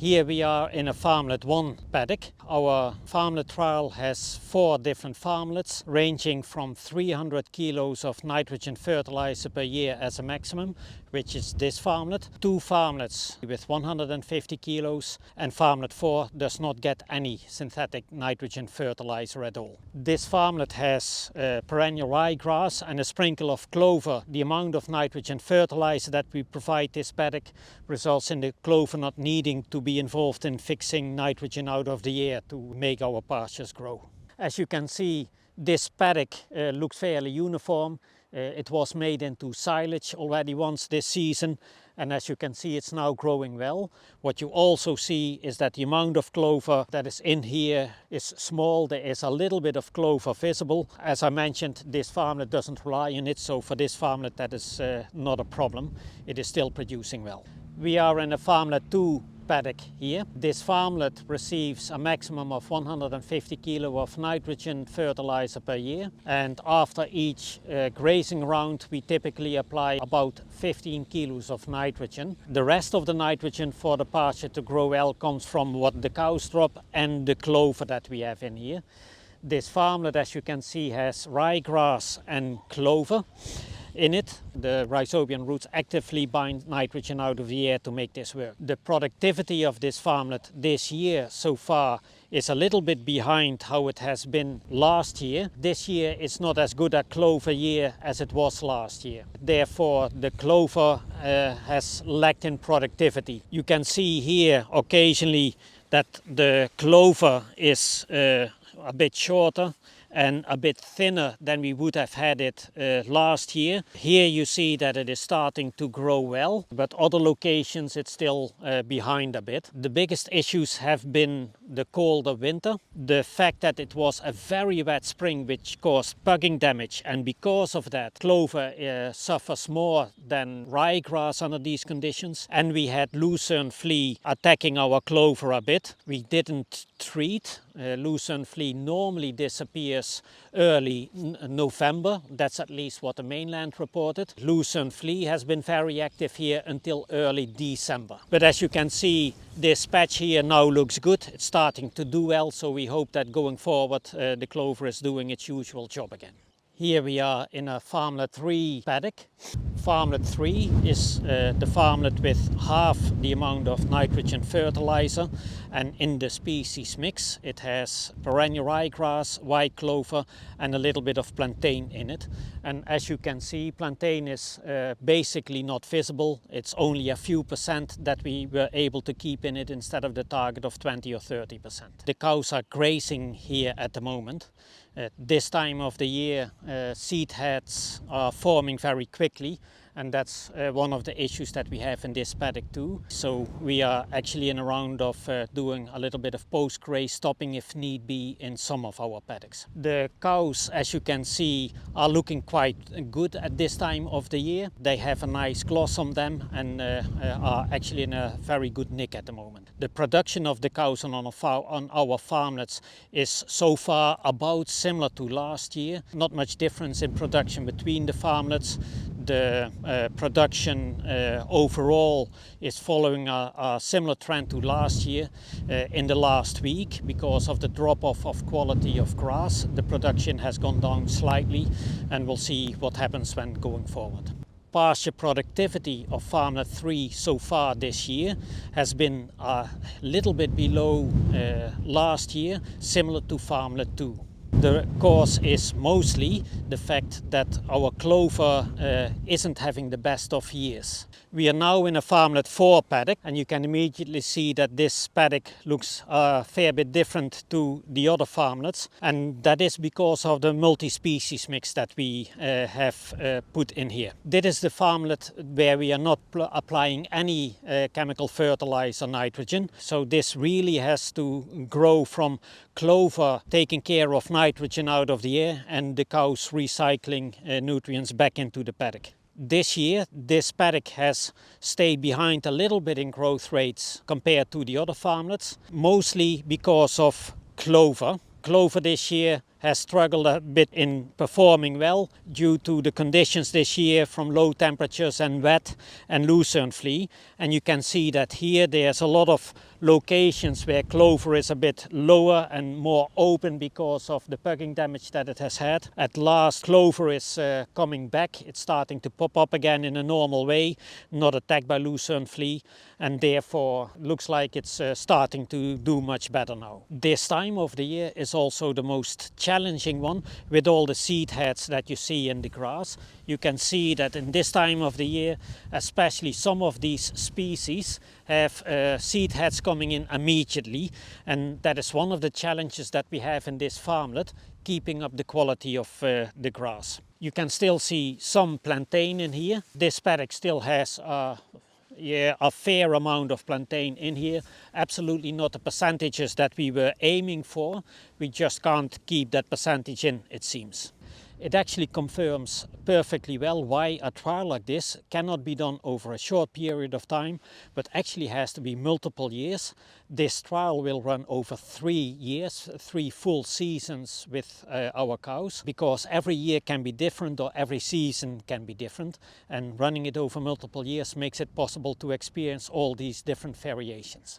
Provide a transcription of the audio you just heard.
Here we are in a farmlet 1 paddock. Our farmlet trial has 4 different farmlets ranging from 300 kilos of nitrogen fertilizer per year as a maximum, which is this farmlet. 2 farmlets with 150 kilos, and farmlet 4 does not get any synthetic nitrogen fertilizer at all. This farmlet has perennial ryegrass and a sprinkle of clover. The amount of nitrogen fertilizer that we provide this paddock results in the clover not needing to be involved in fixing nitrogen out of the air to make our pastures grow. As you can see, this paddock looks fairly uniform. It was made into silage already once this season, and as you can see, it's now growing well. What you also see is that the amount of clover that is in here is small. There is a little bit of clover visible. As I mentioned, this farmlet doesn't rely on it, so for this farmlet that is not a problem. It is still producing well. We are in a farmlet 2 paddock here. This farmlet receives a maximum of 150 kilo of nitrogen fertilizer per year, and after each grazing round we typically apply about 15 kilos of nitrogen. The rest of the nitrogen for the pasture to grow well comes from what the cows drop and the clover that we have in here. This farmlet, as you can see, has ryegrass and clover in it. The rhizobian roots actively bind nitrogen out of the air to make this work. The productivity of this farmlet this year so far is a little bit behind how it has been last year. This year it's not as good a clover year as it was last year. Therefore the clover has lacked in productivity. You can see here occasionally that the clover is a bit shorter and a bit thinner than we would have had it last year. Here you see that it is starting to grow well, but other locations it's still behind a bit. The biggest issues have been the colder winter, the fact that it was a very wet spring which caused bugging damage, and because of that clover suffers more than ryegrass under these conditions, and we had lucerne flea attacking our clover a bit. We didn't treat. Lucerne flea normally disappears early November. That's at least what the mainland reported. Lucerne flea has been very active here until early December. But as you can see, this patch here now looks good. It's starting to do well, so we hope that going forward the clover is doing its usual job again. Here we are in a farmlet 3 paddock. Farmlet 3 is the farmlet with half the amount of nitrogen fertilizer, and in the species mix it has perennial ryegrass, white clover and a little bit of plantain in it. And as you can see, plantain is basically not visible. It's only a few percent that we were able to keep in it instead of the target of 20 or 30%. The cows are grazing here at the moment. At this time of the year, seed heads are forming very quickly, and that's one of the issues that we have in this paddock too. So we are actually in a round of doing a little bit of post-graze stopping if need be in some of our paddocks. The cows, as you can see, are looking quite good at this time of the year. They have a nice gloss on them and are actually in a very good nick at the moment. The production of the cows on our farmlets is so far about similar to last year. Not much difference in production between the farmlets. The production overall is following a similar trend to last year. In the last week, because of the drop-off of quality of grass, the production has gone down slightly, and we'll see what happens when going forward. Pasture productivity of farmlet 3 so far this year has been a little bit below last year, similar to farmlet 2. The cause is mostly the fact that our clover isn't having the best of years. We are now in a farmlet 4 paddock, and you can immediately see that this paddock looks a fair bit different to the other farmlets, and that is because of the multi-species mix that we have put in here. This is the farmlet where we are not applying any chemical fertilizer nitrogen, so this really has to grow from clover taking care of nitrogen out of the air and the cows recycling nutrients back into the paddock. This year, this paddock has stayed behind a little bit in growth rates compared to the other farmlets, mostly because of clover. Clover this year has struggled a bit in performing well due to the conditions this year from low temperatures and wet and lucerne flea. And you can see that here there's a lot of locations where clover is a bit lower and more open because of the pugging damage that it has had. At last, clover is coming back. It's starting to pop up again in a normal way, not attacked by lucerne flea, and therefore looks like it's starting to do much better now. This time of the year is also the most challenging one with all the seed heads that you see in the grass. You can see that in this time of the year, especially some of these species have seed heads coming in immediately, and that is one of the challenges that we have in this farmlet, keeping up the quality of the grass. You can still see some plantain in here. This paddock still has a fair amount of plantain in here. Absolutely not the percentages that we were aiming for. We just can't keep that percentage in, it seems. It actually confirms perfectly well why a trial like this cannot be done over a short period of time, but actually has to be multiple years. This trial will run over 3 years, 3 full seasons with our cows, because every year can be different or every season can be different, and running it over multiple years makes it possible to experience all these different variations.